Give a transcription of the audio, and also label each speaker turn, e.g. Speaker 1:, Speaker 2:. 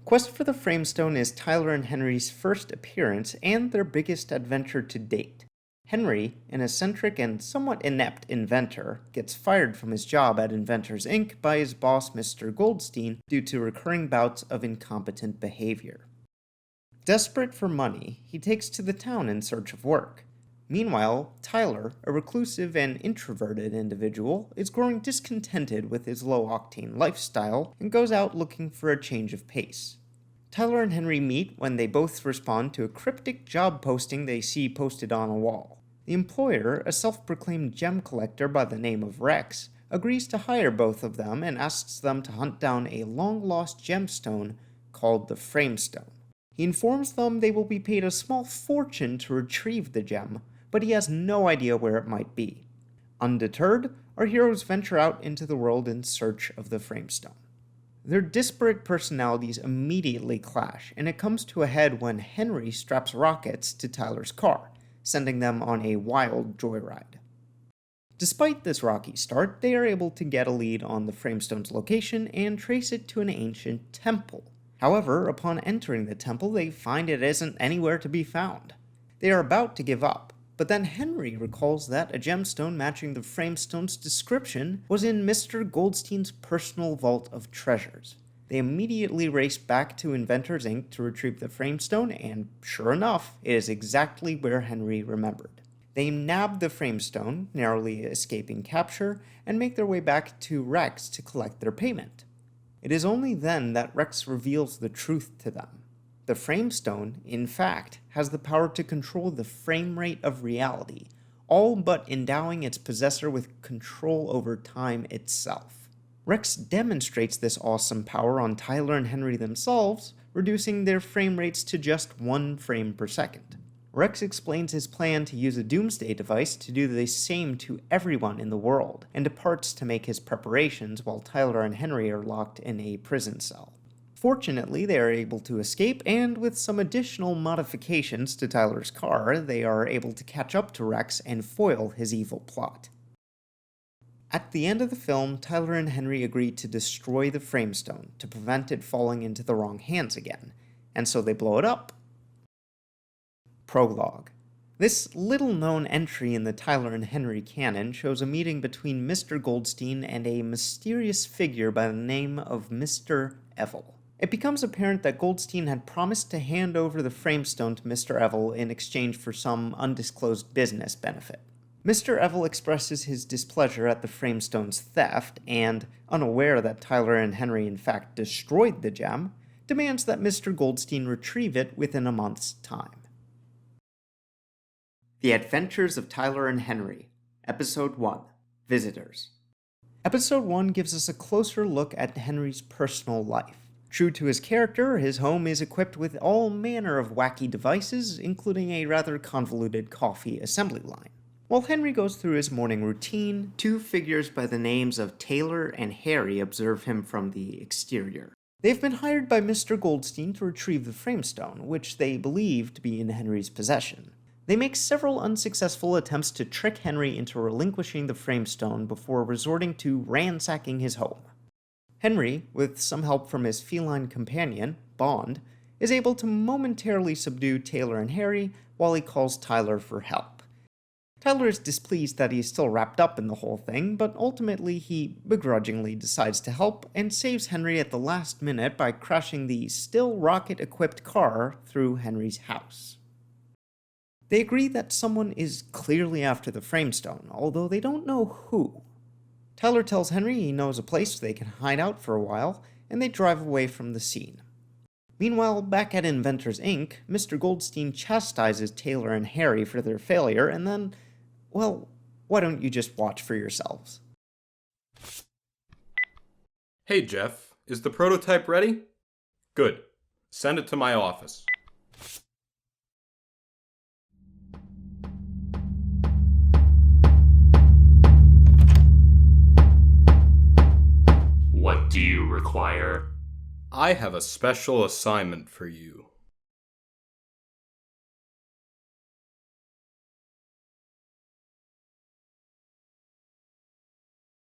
Speaker 1: Quest for the Frame Stone is Tyler and Henry's first appearance and their biggest adventure to date. Henry, an eccentric and somewhat inept inventor, gets fired from his job at Inventors Inc. by his boss Mr. Goldstein due to recurring bouts of incompetent behavior. Desperate for money, he takes to the town in search of work. Meanwhile, Tyler, a reclusive and introverted individual, is growing discontented with his low-octane lifestyle and goes out looking for a change of pace. Tyler and Henry meet when they both respond to a cryptic job posting they see posted on a wall. The employer, a self-proclaimed gem collector by the name of Rex, agrees to hire both of them and asks them to hunt down a long-lost gemstone called the Frame Stone. He informs them they will be paid a small fortune to retrieve the gem, but he has no idea where it might be. Undeterred, our heroes venture out into the world in search of the Frame Stone. Their disparate personalities immediately clash, and it comes to a head when Henry straps rockets to Tyler's car, sending them on a wild joyride. Despite this rocky start, they are able to get a lead on the Framestone's location and trace it to an ancient temple. However, upon entering the temple, they find it isn't anywhere to be found. They are about to give up, but then Henry recalls that a gemstone matching the Framestone's description was in Mr. Goldstein's personal vault of treasures. They immediately race back to Inventors Inc. to retrieve the Framestone, and sure enough, it is exactly where Henry remembered. They nab the Framestone, narrowly escaping capture, and make their way back to Rex to collect their payment. It is only then that Rex reveals the truth to them. The Framestone, in fact, has the power to control the frame rate of reality, all but endowing its possessor with control over time itself. Rex demonstrates this awesome power on Tyler and Henry themselves, reducing their frame rates to just 1 frame per second. Rex explains his plan to use a doomsday device to do the same to everyone in the world, and departs to make his preparations while Tyler and Henry are locked in a prison cell. Fortunately, they are able to escape, and with some additional modifications to Tyler's car, they are able to catch up to Rex and foil his evil plot. At the end of the film, Tyler and Henry agree to destroy the Framestone to prevent it falling into the wrong hands again, and so they blow it up. Prologue. This little-known entry in the Tyler and Henry canon shows a meeting between Mr. Goldstein and a mysterious figure by the name of Mr. Evil. It becomes apparent that Goldstein had promised to hand over the Framestone to Mr. Evil in exchange for some undisclosed business benefit. Mr. Evil expresses his displeasure at the Framestone's theft and, unaware that Tyler and Henry in fact destroyed the gem, demands that Mr. Goldstein retrieve it within a month's time. The Adventures of Tyler and Henry, Episode 1, Visitors. Episode 1 gives us a closer look at Henry's personal life. True to his character, his home is equipped with all manner of wacky devices, including a rather convoluted coffee assembly line. While Henry goes through his morning routine, 2 figures by the names of Taylor and Harry observe him from the exterior. They've been hired by Mr. Goldstein to retrieve the Framestone, which they believe to be in Henry's possession. They make several unsuccessful attempts to trick Henry into relinquishing the Framestone before resorting to ransacking his home. Henry, with some help from his feline companion, Bond, is able to momentarily subdue Taylor and Harry while he calls Tyler for help. Tyler is displeased that he is still wrapped up in the whole thing, but ultimately he begrudgingly decides to help and saves Henry at the last minute by crashing the still rocket-equipped car through Henry's house. They agree that someone is clearly after the Framestone, although they don't know who. Tyler tells Henry he knows a place they can hide out for a while, and they drive away from the scene. Meanwhile, back at Inventors Inc., Mr. Goldstein chastises Taylor and Harry for their failure, and then, well, why don't you just watch for yourselves?
Speaker 2: Hey Jeff, is the prototype ready? Good. Send it to my office.
Speaker 3: What do you require?
Speaker 2: I have a special assignment for you.